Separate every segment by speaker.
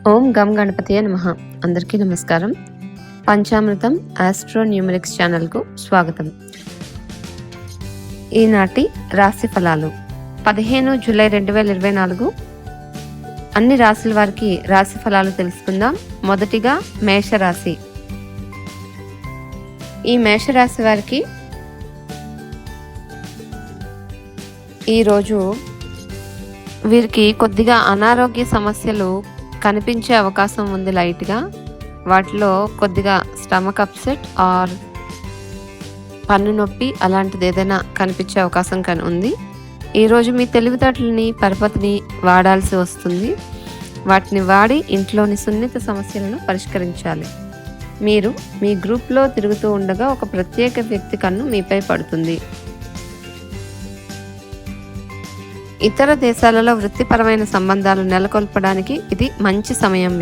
Speaker 1: ఓం గం గణపతియే నమః. అందరికీ నమస్కారం. పంచామృతం ఆస్ట్రో న్యూమరిక్స్ ఛానల్కు స్వాగతం. ఈనాటి రాశి ఫలాలు 15 జూలై 2024. అన్ని రాశుల వారికి రాశి ఫలాలు తెలుసుకుందాం. మొదటిగా మేషరాశి. ఈ మేషరాశి వారికి ఈరోజు వీరికి కొద్దిగా అనారోగ్య సమస్యలు కనిపించే అవకాశం ఉంది. లైట్గా వాటిలో కొద్దిగా స్టమక్ అప్సెట్ ఆర్ పన్ను నొప్పి అలాంటిది ఏదైనా కనిపించే అవకాశం ఉంది. ఈరోజు మీ తెలివితేటలని పరపతిని వాడాల్సి వస్తుంది. వాటిని వాడి ఇంట్లోని సున్నిత సమస్యలను పరిష్కరించాలి. మీరు మీ గ్రూప్లో తిరుగుతూ ఉండగా ఒక ప్రత్యేక వ్యక్తి కన్ను మీపై పడుతుంది. ఇతర దేశాలలో వృత్తిపరమైన సంబంధాలు నెలకొల్పడానికి ఇది మంచి సమయం.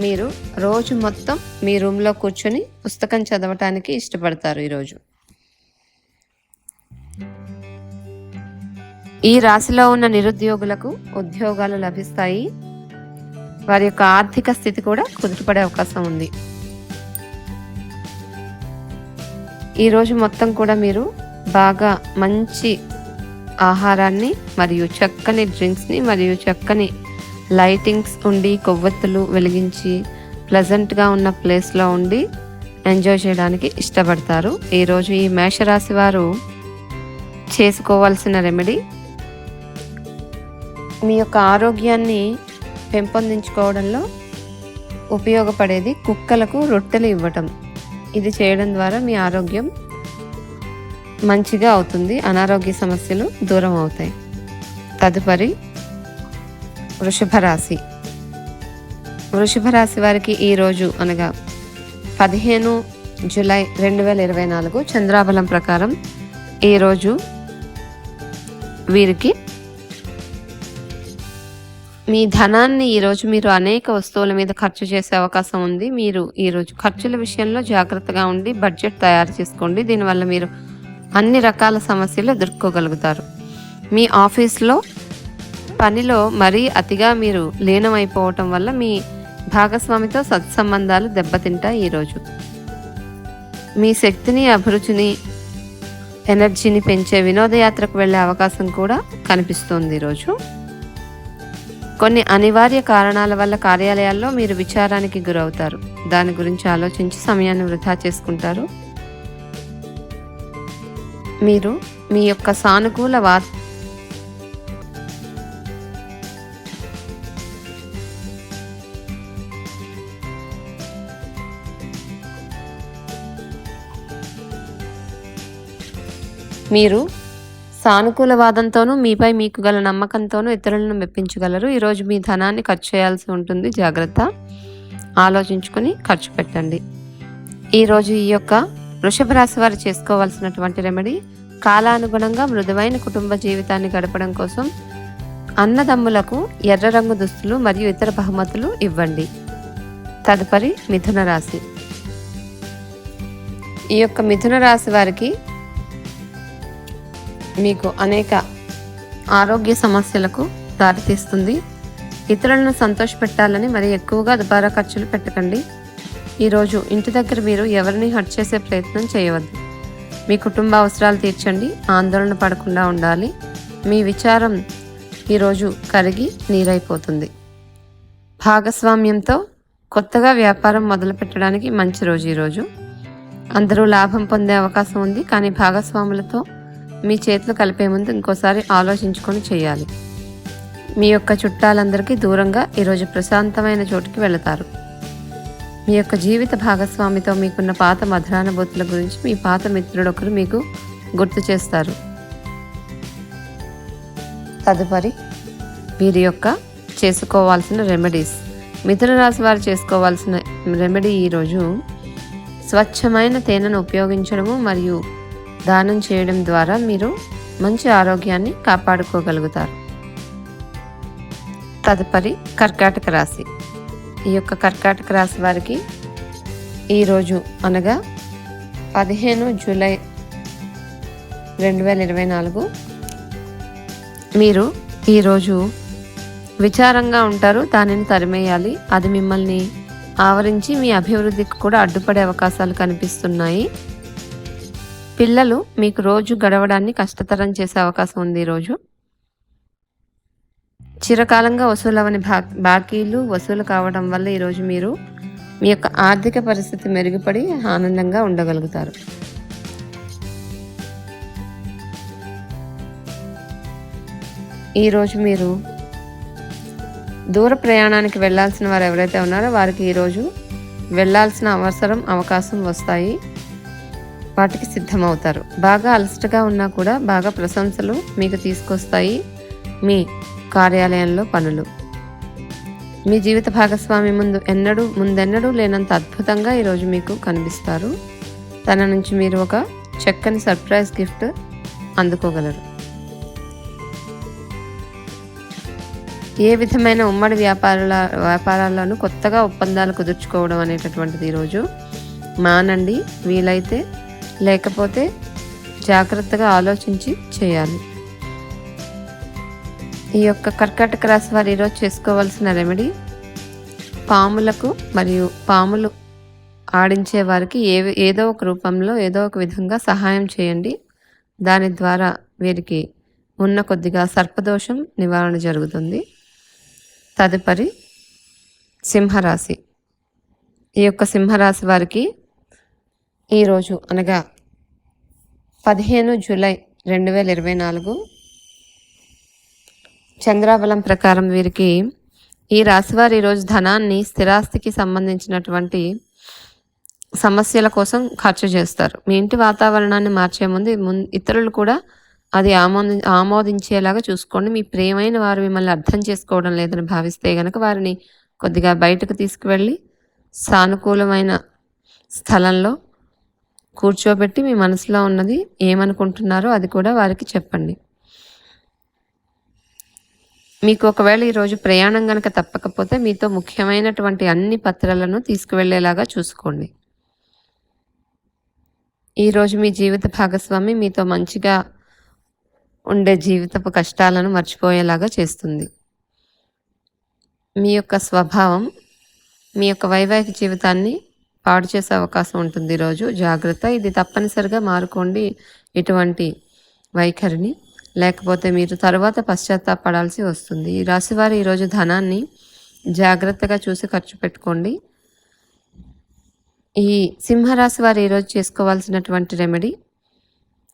Speaker 1: మీరు రోజు మొత్తం మీ రూమ్లో కూర్చొని పుస్తకం చదవటానికి ఇష్టపడతారు. ఈరోజు ఈ రాశిలో ఉన్న నిరుద్యోగులకు ఉద్యోగాలు లభిస్తాయి. వారి యొక్క ఆర్థిక స్థితి కూడా కుదుటపడే అవకాశం ఉంది. ఈరోజు మొత్తం కూడా మీరు బాగా మంచి ఆహారాన్ని మరియు చక్కని డ్రింక్స్ని మరియు చక్కని లైటింగ్స్ ఉండి కొవ్వొత్తులు వెలిగించి ప్లెజెంట్గా ఉన్న ప్లేస్లో ఉండి ఎంజాయ్ చేయడానికి ఇష్టపడతారు. ఈరోజు ఈ మేషరాశి వారు చేసుకోవాల్సిన రెమెడీ, మీ యొక్క ఆరోగ్యాన్ని పెంపొందించుకోవడంలో ఉపయోగపడేది కుక్కలకు రొట్టెలు ఇవ్వటం. ఇది చేయడం ద్వారా మీ ఆరోగ్యం మంచిగా అవుతుంది. అనారోగ్య సమస్యలు దూరం అవుతాయి. తదుపరి వృషభ రాశి. వృషభ రాశి వారికి ఈరోజు అనగా 15 జూలై 2024 చంద్రాబలం ప్రకారం ఈరోజు వీరికి మీ ధనాన్ని ఈరోజు మీరు అనేక వస్తువుల మీద ఖర్చు చేసే అవకాశం ఉంది. మీరు ఈరోజు ఖర్చుల విషయంలో జాగ్రత్తగా ఉండి బడ్జెట్ తయారు చేసుకోండి. దీనివల్ల మీరు అన్ని రకాల సమస్యలు ఎదుర్కోగలుగుతారు. మీ ఆఫీస్లో పనిలో మరీ అతిగా మీరు లీనమైపోవటం వల్ల మీ భాగస్వామితో సత్సంబంధాలు దెబ్బతింటాయి. ఈరోజు మీ శక్తిని, అభిరుచిని, ఎనర్జీని పెంచే వినోదయాత్రకు వెళ్ళే అవకాశం కూడా కనిపిస్తుంది. ఈరోజు కొన్ని అనివార్య కారణాల వల్ల కార్యాలయాల్లో మీరు విచారానికి గురవుతారు. దాని గురించి ఆలోచించి సమయాన్ని వృధా చేసుకుంటారు. మీరు మీ యొక్క సానుకూల వాదంతోనూ మీపై మీకు గల నమ్మకంతోనూ ఇతరులను మెప్పించగలరు. ఈరోజు మీ ధనాన్ని ఖర్చు చేయాల్సి ఉంటుంది. జాగ్రత్త, ఆలోచించుకొని ఖర్చు పెట్టండి. ఈరోజు ఈ యొక్క వృషభ రాశి వారు చేసుకోవాల్సినటువంటి రెమెడీ, కాలానుగుణంగా మృదువైన కుటుంబ జీవితాన్ని గడపడం కోసం అన్నదమ్ములకు ఎర్ర రంగు దుస్తులు మరియు ఇతర బహుమతులు ఇవ్వండి. తదుపరి మిథున రాశి. ఈ యొక్క మిథున రాశి వారికి మీకు అనేక ఆరోగ్య సమస్యలకు దారితీస్తుంది. ఇతరులను సంతోషపెట్టాలని మరి ఎక్కువగా దుబారా ఖర్చులు పెట్టకండి. ఈరోజు ఇంటి దగ్గర మీరు ఎవరిని హర్ట్ చేసే ప్రయత్నం చేయవద్దు. మీ కుటుంబ అవసరాలు తీర్చండి. ఆందోళన పడకుండా ఉండాలి. మీ విచారం ఈరోజు కరిగి నీరైపోతుంది. భాగస్వామ్యంతో కొత్తగా వ్యాపారం మొదలు పెట్టడానికి మంచి రోజు. ఈరోజు అందరూ లాభం పొందే అవకాశం ఉంది. కానీ భాగస్వాములతో మీ చేతులు కలిపే ముందు ఇంకోసారి ఆలోచించుకొని చేయాలి. మీ యొక్క చుట్టాలందరికీ దూరంగా ఈరోజు ప్రశాంతమైన చోటుకి వెళతారు. మీ యొక్క జీవిత భాగస్వామితో మీకున్న పాత మధురానుభూతుల గురించి మీ పాత మిత్రుడు ఒకరు మీకు గుర్తు చేస్తారు. తదుపరి వీరి యొక్క చేసుకోవాల్సిన రెమెడీస్. మిథున రాశి వారు చేసుకోవాల్సిన రెమెడీ ఈరోజు స్వచ్ఛమైన తేనెను ఉపయోగించడము మరియు దానం చేయడం ద్వారా మీరు మంచి ఆరోగ్యాన్ని కాపాడుకోగలుగుతారు. తదుపరి కర్కాటక రాశి. ఈ యొక్క కర్కాటక రాశి వారికి ఈరోజు అనగా 15 జూలై 2024 మీరు ఈరోజు విచారంగా ఉంటారు, దానిని తరిమేయాలి. అది మిమ్మల్ని ఆవరించి మీ అభివృద్ధికి కూడా అడ్డుపడే అవకాశాలు కనిపిస్తున్నాయి. పిల్లలు మీకు రోజు గడవడాన్ని కష్టతరం చేసే అవకాశం ఉంది ఈరోజు. చిరకాలంగా వసూలవని బాకీలు వసూలు కావడం వల్ల ఈరోజు మీరు మీ యొక్క ఆర్థిక పరిస్థితి మెరుగుపడి ఆనందంగా ఉండగలుగుతారు. ఈరోజు మీరు దూర ప్రయాణానికి వెళ్ళాల్సిన వారు ఎవరైతే ఉన్నారో వారికి ఈరోజు వెళ్ళాల్సిన అవకాశం వస్తాయి. వాటికి సిద్ధమవుతారు. బాగా అలసటగా ఉన్నా కూడా బాగా ప్రశంసలు మీకు తీసుకొస్తాయి మీ కార్యాలయంలో పనులు. మీ జీవిత భాగస్వామి ముందెన్నడూ లేనంత అద్భుతంగా ఈరోజు మీకు కనిపిస్తారు. తన నుంచి మీరు ఒక చక్కని సర్ప్రైజ్ గిఫ్ట్ అందుకోగలరు. ఏ విధమైన ఉమ్మడి వ్యాపారాల్లోనూ కొత్తగా ఒప్పందాలు కుదుర్చుకోవడం అనేటటువంటిది ఈరోజు మానండి. వీలైతే, లేకపోతే జాగ్రత్తగా ఆలోచించి చేయాలి. ఈ యొక్క కర్కాటక రాశి వారు ఈరోజు చేసుకోవాల్సిన రెమెడీ, పాములకు మరియు పాములు ఆడించే వారికి ఏదో ఒక రూపంలో ఏదో ఒక విధంగా సహాయం చేయండి. దాని ద్వారా వీరికి ఉన్న కొద్దిగా సర్పదోషం నివారణ జరుగుతుంది. తదుపరి సింహరాశి. ఈ యొక్క సింహరాశి వారికి ఈరోజు అనగా 15 జూలై 2024 చంద్రాబలం ప్రకారం వీరికి ఈ రాశివారు ఈరోజు ధనాన్ని స్థిరాస్తికి సంబంధించినటువంటి సమస్యల కోసం ఖర్చు చేస్తారు. మీ ఇంటి వాతావరణాన్ని మార్చే ముందు ఇతరులు కూడా అది ఆమోదించేలాగా చూసుకోండి. మీ ప్రియమైన వారు మిమ్మల్ని అర్థం చేసుకోవడం లేదని భావిస్తే గనక వారిని కొద్దిగా బయటకు తీసుకువెళ్ళి సానుకూలమైన స్థలంలో కూర్చోబెట్టి మీ మనసులో ఉన్నది ఏమనుకుంటున్నారో అది కూడా వారికి చెప్పండి. మీకు ఒకవేళ ఈరోజు ప్రయాణం కనుక తప్పకపోతే మీతో ముఖ్యమైనటువంటి అన్ని పత్రాలను తీసుకువెళ్ళేలాగా చూసుకోండి. ఈరోజు మీ జీవిత భాగస్వామి మీతో మంచిగా ఉండే జీవితపు కష్టాలను మర్చిపోయేలాగా చేస్తుంది. మీ యొక్క స్వభావం మీ యొక్క వైవాహిక జీవితాన్ని పాడు చేసే అవకాశం ఉంటుంది ఈరోజు. జాగ్రత్త, ఇది తప్పనిసరిగా మారుకోండి ఇటువంటి వైఖరిని, లేకపోతే మీరు తర్వాత పశ్చాత్తాపడాల్సి వస్తుంది. ఈ రాశివారు ఈరోజు ధనాన్ని జాగ్రత్తగా చూసి ఖర్చు పెట్టుకోండి. ఈ సింహరాశి వారు ఈరోజు చేసుకోవాల్సినటువంటి రెమెడీ,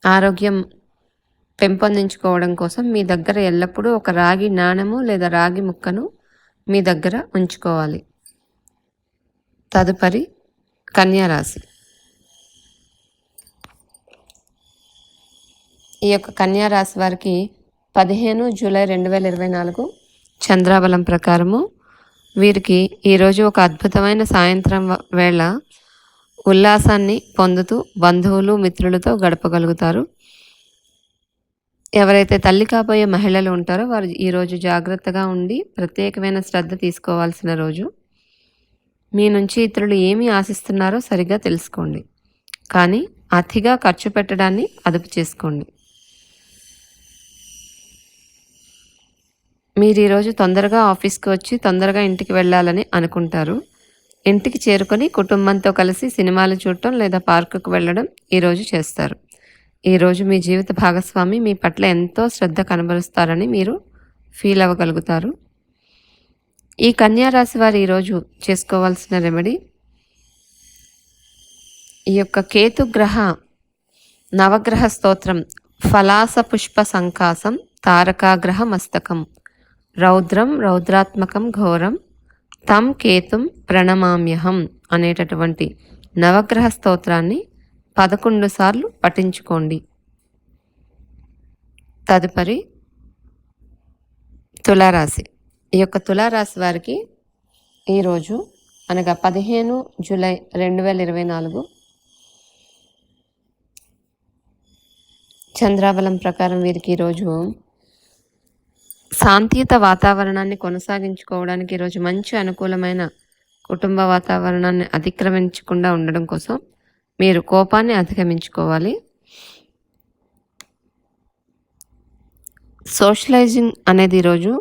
Speaker 1: ఆరోగ్యం పెంపొందించుకోవడం కోసం మీ దగ్గర ఎల్లప్పుడూ ఒక రాగి నాణెము లేదా రాగి ముక్కను మీ దగ్గర ఉంచుకోవాలి. తదుపరి కన్యారాశి. ఈ యొక్క కన్యారాశి వారికి 15 జూలై 2024 చంద్రాబలం ప్రకారము వీరికి ఈరోజు ఒక అద్భుతమైన సాయంత్రం వేళ ఉల్లాసాన్ని పొందుతూ బంధువులు మిత్రులతో గడపగలుగుతారు. ఎవరైతే తల్లి కాబోయే మహిళలు ఉంటారో వారు ఈరోజు జాగ్రత్తగా ఉండి ప్రత్యేకమైన శ్రద్ధ తీసుకోవాల్సిన రోజు. మీ నుంచి ఇతరులు ఏమి ఆశిస్తున్నారో సరిగ్గా తెలుసుకోండి, కానీ అతిగా ఖర్చు పెట్టడాన్ని అదుపు చేసుకోండి. మీరు ఈరోజు తొందరగా ఆఫీస్కి వచ్చి తొందరగా ఇంటికి వెళ్ళాలని అనుకుంటారు. ఇంటికి చేరుకొని కుటుంబంతో కలిసి సినిమాలు చూడటం లేదా పార్కుకు వెళ్ళడం ఈరోజు చేస్తారు. ఈరోజు మీ జీవిత భాగస్వామి మీ పట్ల ఎంతో శ్రద్ధ కనబరుస్తారని మీరు ఫీల్ అవ్వగలుగుతారు. ఈ కన్యారాశి వారు ఈరోజు చేసుకోవాల్సిన రెమెడీ, ఈ యొక్క కేతుగ్రహ నవగ్రహ స్తోత్రం ఫలాస పుష్ప సంకాసం తారకాగ్రహ మస్తకం రౌద్రం రౌద్రాత్మకం ఘోరం తం కేతుం ప్రణమామ్యహం అనేటటువంటి నవగ్రహ స్తోత్రాన్ని 11 సార్లు పఠించుకోండి. తదుపరి తులారాశి. ఈ యొక్క తులారాశి వారికి ఈరోజు అనగా 15 జూలై 2024 చంద్రాబలం ప్రకారం వీరికి ఈరోజు శాంతియుత వాతావరణాన్ని కొనసాగించుకోవడానికి ఈరోజు మంచి అనుకూలమైన కుటుంబ వాతావరణాన్ని అతిక్రమించకుండా ఉండడం కోసం మీరు కోపాన్ని అధిగమించుకోవాలి. సోషలైజింగ్ అనేది ఈరోజు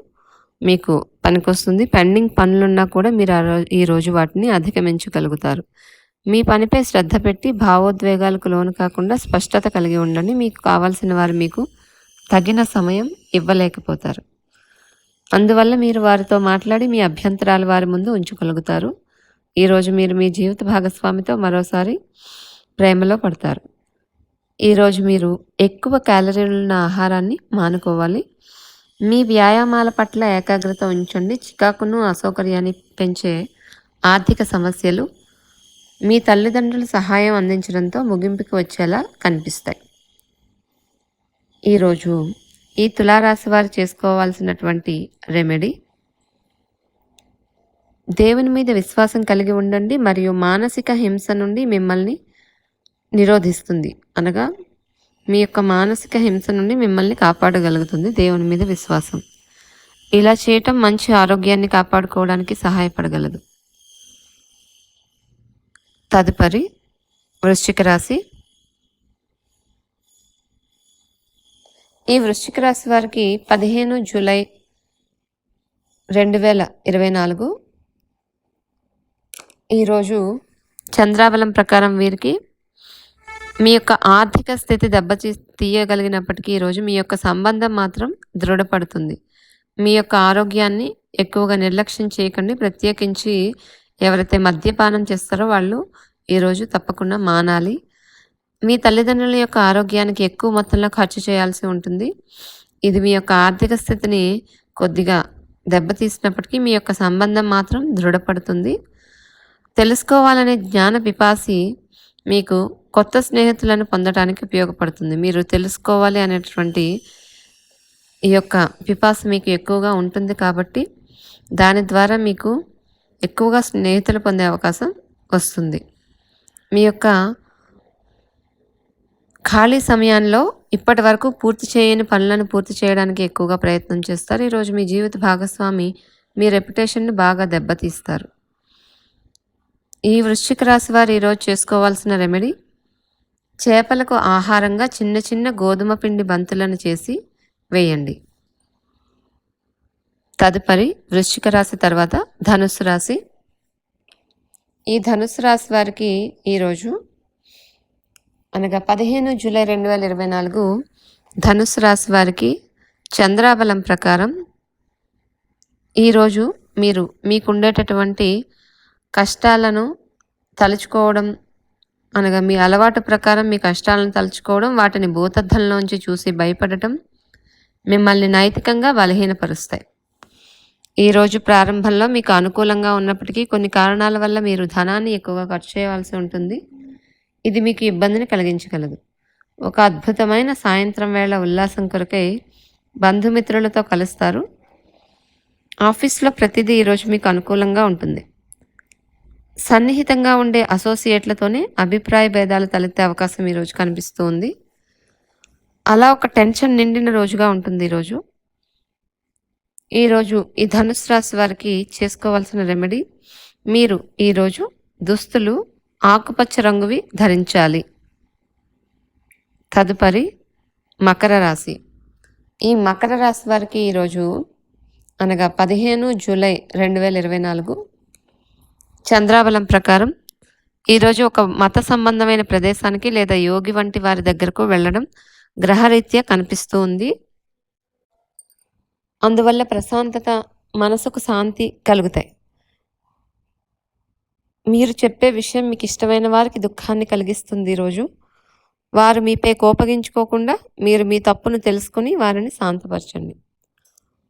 Speaker 1: మీకు పనికొస్తుంది. పెండింగ్ పనులున్నా కూడా మీరు ఈరోజు వాటిని అధిగమించగలుగుతారు. మీ పనిపై శ్రద్ధ పెట్టి భావోద్వేగాలకు లోను కాకుండా స్పష్టత కలిగి ఉండండి. మీకు కావాల్సిన వారు మీకు తగిన సమయం ఇవ్వలేకపోతారు. అందువల్ల మీరు వారితో మాట్లాడి మీ అభ్యంతరాలు వారి ముందు ఉంచగలుగుతారు. ఈరోజు మీరు మీ జీవిత భాగస్వామితో మరోసారి ప్రేమలో పడతారు. ఈరోజు మీరు ఎక్కువ క్యాలరీలున్న ఆహారాన్ని మానుకోవాలి. మీ వ్యాయామాల పట్ల ఏకాగ్రత ఉంచండి. చికాకును అసౌకర్యాన్ని పెంచే ఆర్థిక సమస్యలు మీ తల్లిదండ్రుల సహాయం అందించడంతో ముగింపుకి వచ్చేలా కనిపిస్తాయి. ఈరోజు ఈ తులారాశి వారు చేసుకోవాల్సినటువంటి రెమెడీ, దేవుని మీద విశ్వాసం కలిగి ఉండండి మరియు మానసిక హింస నుండి మిమ్మల్ని నిరోధిస్తుంది. అనగా మీ యొక్క మానసిక హింస నుండి మిమ్మల్ని కాపాడగలుగుతుంది దేవుని మీద విశ్వాసం. ఇలా చేయటం మంచి ఆరోగ్యాన్ని కాపాడుకోవడానికి సహాయపడగలదు. తదుపరి వృశ్చిక రాశి. ఈ వృశ్చిక రాశి వారికి 15 జూలై 2024 ఈరోజు చంద్రాబలం ప్రకారం వీరికి మీ యొక్క ఆర్థిక స్థితి తీయగలిగినప్పటికీ ఈరోజు మీ యొక్క సంబంధం మాత్రం దృఢపడుతుంది. మీ యొక్క ఆరోగ్యాన్ని ఎక్కువగా నిర్లక్ష్యం చేయకండి. ప్రత్యేకించి ఎవరైతే మద్యపానం చేస్తారో వాళ్ళు ఈరోజు తప్పకుండా మానాలి. మీ తల్లిదండ్రుల యొక్క ఆరోగ్యానికి ఎక్కువ మొత్తంలో ఖర్చు చేయాల్సి ఉంటుంది. ఇది మీ యొక్క ఆర్థిక స్థితిని కొద్దిగా దెబ్బతీసినప్పటికీ మీ యొక్క సంబంధం మాత్రం దృఢపడుతుంది. తెలుసుకోవాలనే జ్ఞాన పిపాసి మీకు కొత్త స్నేహితులను పొందడానికి ఉపయోగపడుతుంది. మీరు తెలుసుకోవాలి అనేటువంటి ఈ యొక్క పిపాస మీకు ఎక్కువగా ఉంటుంది కాబట్టి దాని ద్వారా మీకు ఎక్కువగా స్నేహితులు పొందే అవకాశం వస్తుంది. మీ యొక్క ఖాళీ సమయంలో ఇప్పటి వరకు పూర్తి చేయని పనులను పూర్తి చేయడానికి ఎక్కువగా ప్రయత్నం చేస్తారు. ఈరోజు మీ జీవిత భాగస్వామి మీ రెప్యుటేషన్ని బాగా దెబ్బతీస్తారు. ఈ వృశ్చిక రాశి వారు ఈరోజు చేసుకోవాల్సిన రెమెడీ, చేపలకు ఆహారంగా చిన్న చిన్న గోధుమ పిండి బంతులను చేసి వేయండి. తదుపరి వృశ్చిక రాశి తర్వాత ధనుస్సు రాశి. ఈ ధనుస్సు రాశి వారికి ఈరోజు అనగా 15 జూలై 2024 ధనుస్సు రాశి వారికి చంద్రాబలం ప్రకారం ఈరోజు మీరు మీకుండేటటువంటి కష్టాలను తలుచుకోవడం, అనగా మీ అలవాటు ప్రకారం మీ కష్టాలను తలుచుకోవడం, వాటిని భూతద్దంలోంచి చూసి భయపడటం మిమ్మల్ని నైతికంగా బలహీనపరుస్తాయి. ఈరోజు ప్రారంభంలో మీకు అనుకూలంగా ఉన్నప్పటికీ కొన్ని కారణాల వల్ల మీరు ధనాన్ని ఎక్కువగా ఖర్చు చేయవలసి ఉంటుంది. ఇది మీకు ఇబ్బందిని కలిగించగలదు. ఒక అద్భుతమైన సాయంత్రం వేళ ఉల్లాసం కొరకై బంధుమిత్రులతో కలుస్తారు. ఆఫీస్లో ప్రతిదీ ఈరోజు మీకు అనుకూలంగా ఉంటుంది. సన్నిహితంగా ఉండే అసోసియేట్లతోనే అభిప్రాయ భేదాలు తలెత్తే అవకాశం ఈరోజు కనిపిస్తూ ఉంది. అలా ఒక టెన్షన్ నిండిన రోజుగా ఉంటుంది ఈరోజు ఈ ధనుసు రాశి వారికి చేసుకోవాల్సిన రెమెడీ, మీరు ఈరోజు దుస్తులు ఆకుపచ్చ రంగువి ధరించాలి. తదుపరి మకర రాశి. ఈ మకర రాశి వారికి ఈరోజు అనగా 15 జూలై 2024 చంద్రాబలం ప్రకారం ఈరోజు ఒక మత సంబంధమైన ప్రదేశానికి లేదా యోగి వంటి వారి దగ్గరకు వెళ్ళడం గ్రహరీత్యా కనిపిస్తూ ఉంది. అందువల్ల ప్రశాంతత, మనసుకు శాంతి కలుగుతాయి. మీరు చెప్పే విషయం మీకు ఇష్టమైన వారికి దుఃఖాన్ని కలిగిస్తుంది. ఈరోజు వారు మీపై కోపగించుకోకుండా మీరు మీ తప్పును తెలుసుకుని వారిని శాంతపరచండి.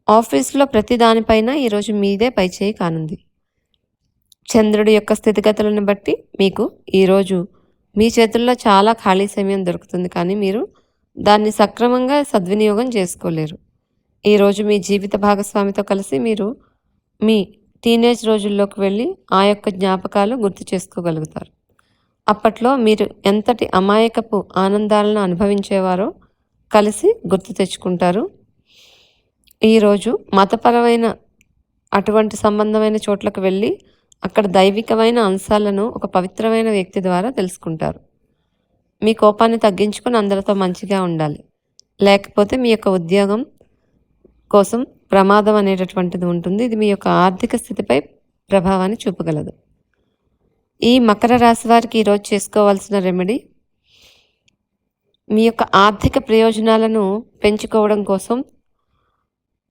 Speaker 1: ఆఫీసులో ప్రతి దానిపైన ఈరోజు మీదే పైచేయి కానుంది. చంద్రుడి యొక్క స్థితిగతులను బట్టి మీకు ఈరోజు మీ చేతుల్లో చాలా ఖాళీ సమయం దొరుకుతుంది, కానీ మీరు దాన్ని సక్రమంగా సద్వినియోగం చేసుకోలేరు. ఈరోజు మీ జీవిత భాగస్వామితో కలిసి మీరు మీ టీనేజ్ రోజుల్లోకి వెళ్ళి ఆ యొక్క జ్ఞాపకాలు గుర్తు చేసుకోగలుగుతారు. అప్పట్లో మీరు ఎంతటి అమాయకపు ఆనందాలను అనుభవించేవారో కలిసి గుర్తు తెచ్చుకుంటారు. ఈరోజు మతపరమైన అటువంటి సంబంధమైన చోట్లకు వెళ్ళి అక్కడ దైవికమైన అంశాలను ఒక పవిత్రమైన వ్యక్తి ద్వారా తెలుసుకుంటారు. మీ కోపాన్ని తగ్గించుకొని అందరితో మంచిగా ఉండాలి. లేకపోతే మీ యొక్క ఉద్యోగం కోసం ప్రమాదం అనేటటువంటిది ఉంటుంది. ఇది మీ యొక్క ఆర్థిక స్థితిపై ప్రభావాన్ని చూపగలదు. ఈ మకర రాశి వారికి ఈరోజు చేసుకోవాల్సిన రెమెడీ, మీ యొక్క ఆర్థిక ప్రయోజనాలను పెంచుకోవడం కోసం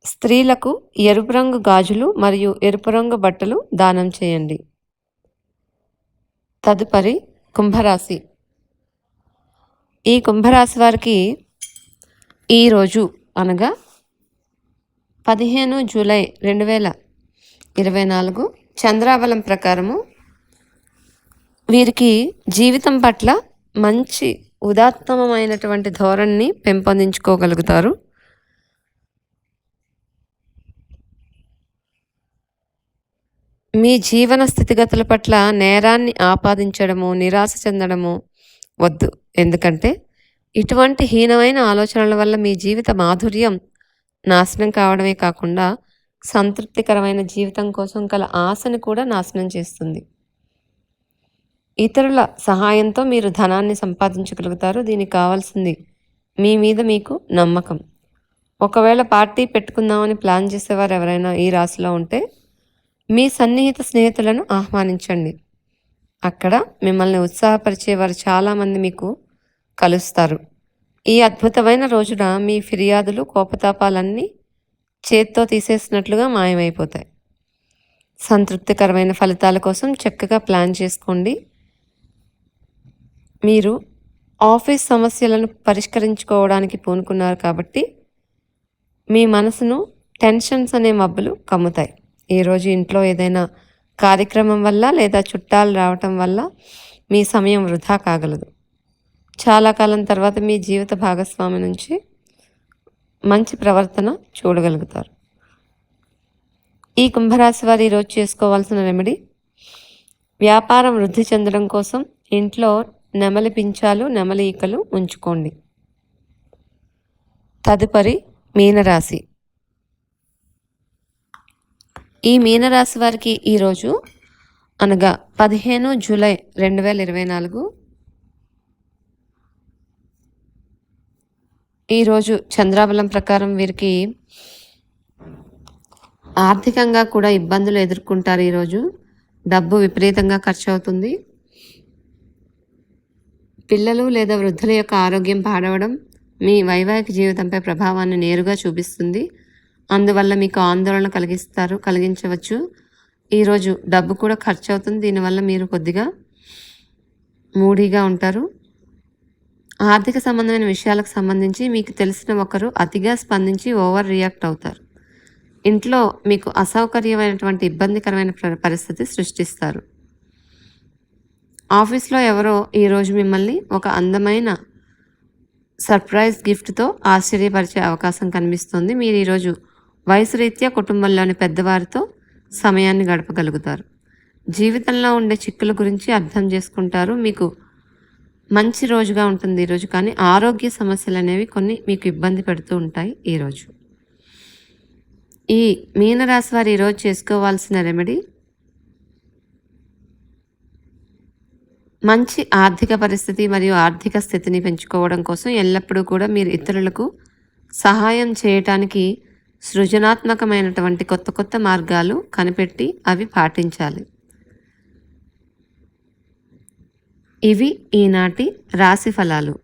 Speaker 1: స్త్రీలకు ఎరుపు రంగు గాజులు మరియు ఎరుపు రంగు బట్టలు దానం చేయండి. తదుపరి కుంభరాశి. ఈ కుంభరాశి వారికి ఈరోజు అనగా 15 జూలై 2024 చంద్రాబలం ప్రకారము వీరికి జీవితం పట్ల మంచి ఉదాత్తమైనటువంటి ధోరణిని పెంపొందించుకోగలుగుతారు. మీ జీవన స్థితిగతుల పట్ల నేరాన్ని ఆపాదించడము, నిరాశ చెందడము వద్దు. ఎందుకంటే ఇటువంటి హీనమైన ఆలోచనల వల్ల మీ జీవిత మాధుర్యం నాశనం కావడమే కాకుండా సంతృప్తికరమైన జీవితం కోసం గల ఆశను కూడా నాశనం చేస్తుంది. ఇతరుల సహాయంతో మీరు ధనాన్ని సంపాదించగలుగుతారు. దీనికి కావాల్సింది మీ మీద మీకు నమ్మకం. ఒకవేళ పార్టీ పెట్టుకుందామని ప్లాన్ చేసేవారు ఎవరైనా ఈ రాశిలో ఉంటే మీ సన్నిహిత స్నేహితులను ఆహ్వానించండి. అక్కడ మిమ్మల్ని ఉత్సాహపరిచేవారు చాలామంది మీకు కలుస్తారు. ఈ అద్భుతమైన రోజున మీ ఫిర్యాదులు, కోపతాపాలన్నీ చేత్తో తీసేసినట్లుగా మాయమైపోతాయి. సంతృప్తికరమైన ఫలితాల కోసం చక్కగా ప్లాన్ చేసుకోండి. మీరు ఆఫీస్ సమస్యలను పరిష్కరించుకోవడానికి పూనుకున్నారు కాబట్టి మీ మనసును టెన్షన్స్ అనే మబ్బులు కమ్ముతాయి. ఈరోజు ఇంట్లో ఏదైనా కార్యక్రమం వల్ల లేదా చుట్టాలు రావటం వల్ల మీ సమయం వృధా కాగలదు. చాలా కాలం తర్వాత మీ జీవిత భాగస్వామి నుంచి మంచి ప్రవర్తన చూడగలుగుతారు. ఈ కుంభరాశి వారు ఈరోజు చేసుకోవాల్సిన రెమెడీ, వ్యాపారం వృద్ధి చెందడం కోసం ఇంట్లో నెమలి పించాలు, నెమలి ఈకలు ఉంచుకోండి. తదుపరి మీనరాశి. ఈ మీనరాశి వారికి ఈరోజు అనగా 15 జూలై 2024 ఈరోజు చంద్రాబలం ప్రకారం వీరికి ఆర్థికంగా కూడా ఇబ్బందులు ఎదుర్కొంటారు. ఈరోజు డబ్బు విపరీతంగా ఖర్చు అవుతుంది. పిల్లలు లేదా వృద్ధుల యొక్క ఆరోగ్యం పాడవడం మీ వైవాహిక జీవితంపై ప్రభావాన్ని నేరుగా చూపిస్తుంది. అందువల్ల మీకు ఆందోళన కలిగించవచ్చు. ఈరోజు డబ్బు కూడా ఖర్చు అవుతుంది. దీనివల్ల మీరు కొద్దిగా మూడీగా ఉంటారు. ఆర్థిక సంబంధమైన విషయాలకు సంబంధించి మీకు తెలిసిన ఒకరు అతిగా స్పందించి ఓవర్ రియాక్ట్ అవుతారు. ఇంట్లో మీకు అసౌకర్యమైనటువంటి ఇబ్బందికరమైన పరిస్థితి సృష్టిస్తారు. ఆఫీస్లో ఎవరో ఈరోజు మిమ్మల్ని ఒక అందమైన సర్ప్రైజ్ గిఫ్ట్తో ఆశ్చర్యపరిచే అవకాశం కనిపిస్తుంది. మీరు ఈరోజు వయసు రీత్యా కుటుంబంలోని పెద్దవారితో సమయాన్ని గడపగలుగుతారు. జీవితంలో ఉండే చిక్కుల గురించి అర్థం చేసుకుంటారు. మీకు మంచి రోజుగా ఉంటుంది ఈరోజు. కానీ ఆరోగ్య సమస్యలు అనేవి కొన్ని మీకు ఇబ్బంది పెడుతూ ఉంటాయి ఈరోజు. ఈ మీనరాశి వారు ఈరోజు చేసుకోవాల్సిన రెమెడీ, మంచి ఆర్థిక పరిస్థితి మరియు ఆర్థిక స్థితిని పెంచుకోవడం కోసం ఎల్లప్పుడూ కూడా మీరు ఇతరులకు సహాయం చేయటానికి సృజనాత్మకమైనటువంటి కొత్త కొత్త మార్గాలు కనిపెట్టి అవి పాటించాలి. ఇవి ఈనాటి రాశి ఫలాలు.